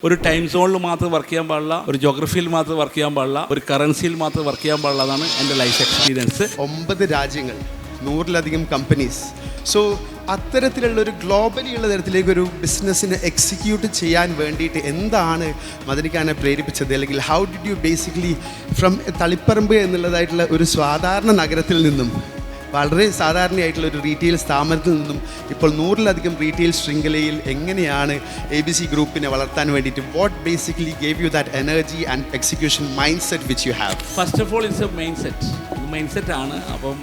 ഒരു ടൈം സോണിൽ മാത്രം വർക്ക് ചെയ്യാൻ പാടില്ല, ഒരു ജോഗ്രഫിയിൽ മാത്രം വർക്ക് ചെയ്യാൻ പാടില്ല, ഒരു കറൻസിയിൽ മാത്രം വർക്ക് ചെയ്യാൻ പാടില്ല. അതാണ് എൻ്റെ ലൈഫ് എക്സ്പീരിയൻസ്. 9 രാജ്യങ്ങൾ, 100-ലധികം കമ്പനീസ്. സോ അത്തരത്തിലുള്ള ഒരു ഗ്ലോബലി ഉള്ള തരത്തിലേക്ക് ഒരു ബിസിനസ്സിനെ എക്സിക്യൂട്ട് ചെയ്യാൻ വേണ്ടിയിട്ട് എന്താണ് മദനിക്കാനെ പ്രേരിപ്പിച്ചത്? അല്ലെങ്കിൽ how did you basically from Taliparamba എന്നുള്ളതായിട്ടുള്ള ഒരു സാധാരണ നഗരത്തിൽ നിന്നും വളരെ സാധാരണയായിട്ടുള്ള ഒരു റീറ്റെയിൽ സ്ഥാപനത്തിൽ നിന്നും ഇപ്പോൾ 100-ലധികം റീറ്റെയിൽ ശൃംഖലയിൽ എങ്ങനെയാണ് ABC ഗ്രൂപ്പിനെ വളർത്താൻ വേണ്ടിയിട്ട് what basically gave you that energy and execution mind set which you have? First of all it's A mind set ആണ്. അപ്പം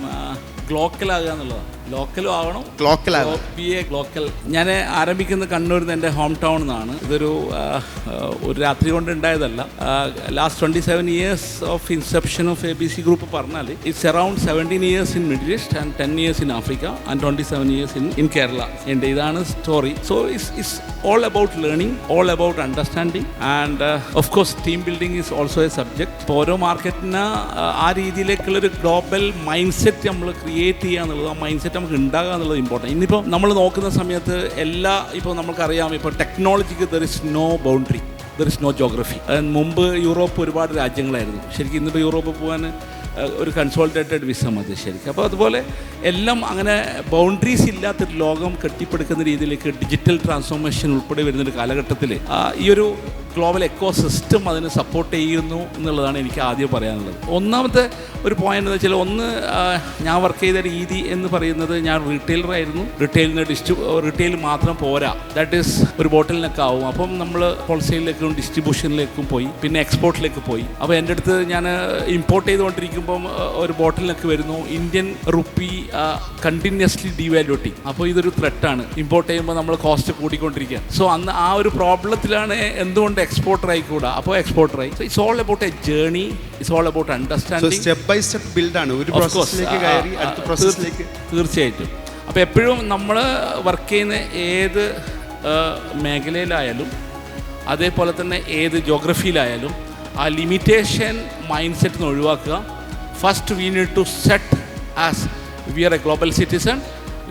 ഗ്ലോക്കലാകുക എന്നുള്ളതാണ്. ലോക്കലും ആവണം, ഗ്ലോക്കൽ. ഞാൻ ആരംഭിക്കുന്ന കണ്ണൂരിൽ നിന്ന് എൻ്റെ ഹോം ടൗൺ എന്നാണ്. ഇതൊരു ഒരു രാത്രി കൊണ്ട് ഉണ്ടായതല്ല. Last 27 years of inception of ABC group പറഞ്ഞാൽ it's around 17 years in middle east and 10 years in Africa and 27 years in Kerala. എൻ്റെ ഇതാണ് story. So it's all about learning, all about understanding and of course team building is also a subject. ഇപ്പോൾ ഓരോ മാർക്കറ്റിന് ആ രീതിയിലേക്കുള്ളൊരു global mind set നമ്മൾ create ചെയ്യുക എന്നുള്ളത്, ആ mind set നമുക്ക് ഉണ്ടാകുക എന്നുള്ളത് ഇമ്പോർട്ടൻറ്റ്. ഇന്നിപ്പോൾ നമ്മൾ നോക്കുന്ന സമയത്ത് ഇപ്പോൾ നമുക്കറിയാം, ഇപ്പോൾ ടെക്നോളജിക്ക് there is no boundary, there is no geography. മുമ്പ് യൂറോപ്പ് ഒരുപാട് രാജ്യങ്ങളായിരുന്നു. ശരിക്കും ഇന്നിപ്പോൾ യൂറോപ്പ് പോകാൻ ഒരു കൺസോൾട്ടേറ്റഡ് വിസ മതി ശരിക്കും. അപ്പോൾ അതുപോലെ എല്ലാം അങ്ങനെ ബൗണ്ടറീസ് ഇല്ലാത്തൊരു ലോകം കെട്ടിപ്പടുക്കുന്ന രീതിയിലേക്ക് ഡിജിറ്റൽ ട്രാൻസ്ഫോർമേഷൻ ഉൾപ്പെടെ വരുന്നൊരു കാലഘട്ടത്തിൽ ഈ ഒരു ഗ്ലോബൽ എക്കോ സിസ്റ്റം അതിന് സപ്പോർട്ട് ചെയ്യുന്നു എന്നുള്ളതാണ് എനിക്ക് ആദ്യം പറയാനുള്ളത്. ഒന്നാമത്തെ ഒരു പോയിന്റ് എന്ന് വെച്ചാൽ, ഞാൻ വർക്ക് ചെയ്ത രീതി എന്ന് പറയുന്നത്, ഞാൻ റീറ്റെയിലറായിരുന്നു. റീറ്റെയിൽ മാത്രം പോരാ, ദാറ്റ് ഈസ് ഒരു ബോട്ടിലിനൊക്കെ ആവും. അപ്പം നമ്മൾ ഹോൾസെയിലിലേക്കും ഡിസ്ട്രിബ്യൂഷനിലേക്കും പോയി, പിന്നെ എക്സ്പോർട്ടിലേക്ക് പോയി. അപ്പോൾ എൻ്റെ അടുത്ത് ഞാൻ ഇമ്പോർട്ട് ചെയ്തുകൊണ്ടിരിക്കുമ്പം ഒരു ബോട്ടിലിനൊക്കെ വരുന്നു, ഇന്ത്യൻ റുപ്പി കണ്ടിന്യൂസ്ലി ഡീവാലുവേറ്റിംഗ്. അപ്പോൾ ഇതൊരു ത്രെട്ടാണ്. ഇമ്പോർട്ട് ചെയ്യുമ്പോൾ നമ്മൾ കോസ്റ്റ് കൂടിക്കൊണ്ടിരിക്കുക. സോ അന്ന് ആ ഒരു പ്രോബ്ലത്തിലാണ് എന്തുകൊണ്ട് എക്സ്പോർട്ടർ ആയിക്കൂടാ. അപ്പോൾ എക്സ്പോർട്ടറായി. So it's all about a journey, it's all about understanding. Step by step ബിൽഡാണ്. ഒരു പ്രോസസ്സിലേക്ക് കയറി അടുത്ത പ്രോസസ്സിലേക്ക്. തീർച്ചയായിട്ടും. അപ്പോൾ എപ്പോഴും നമ്മൾ വർക്ക് ചെയ്യുന്ന ഏത് മേഖലയിലായാലും അതേപോലെ തന്നെ ഏത് ജോഗ്രഫിയിലായാലും ആ ലിമിറ്റേഷൻ മൈൻഡ് സെറ്റിന് ഒഴിവാക്കുക. First we need to set as we are a global citizen,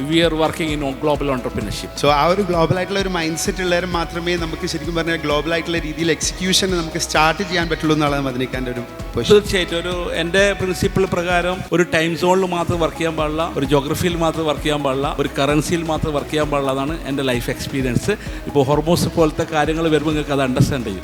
we are working in global entrepreneurship. So ആ ഒരു ഗ്ലോബലായിട്ടുള്ള ഒരു മൈൻഡ് സെറ്റ് ഉള്ളവരെ മാത്രമേ നമുക്ക് ശരിക്കും പറഞ്ഞാൽ ഗ്ലോബലായിട്ടുള്ള രീതിയിൽ എക്സിക്യൂഷൻ നമുക്ക് സ്റ്റാർട്ട് ചെയ്യാൻ പറ്റുള്ളൂ എന്നുള്ളത് മദനിക്കാൻ്റെ ഒരു തീർച്ചയായിട്ടും. ഒരു എൻ്റെ പ്രിൻസിപ്പിൾ പ്രകാരം ഒരു ടൈം സോണിൽ മാത്രം വർക്ക് ചെയ്യാൻ പാടില്ല, ഒരു ജോഗ്രഫിയിൽ മാത്രം വർക്ക് ചെയ്യാൻ പാടില്ല, ഒരു കറൻസിയിൽ മാത്രം വർക്ക് ചെയ്യാൻ പാടില്ല. അതാണ് എൻ്റെ ലൈഫ് എക്സ്പീരിയൻസ്. ഇപ്പോൾ ഹോർമോസ് പോലത്തെ കാര്യങ്ങൾ വരുമ്പോൾ നിങ്ങൾക്ക് അത് അണ്ടർസ്റ്റാൻഡ് ചെയ്യും.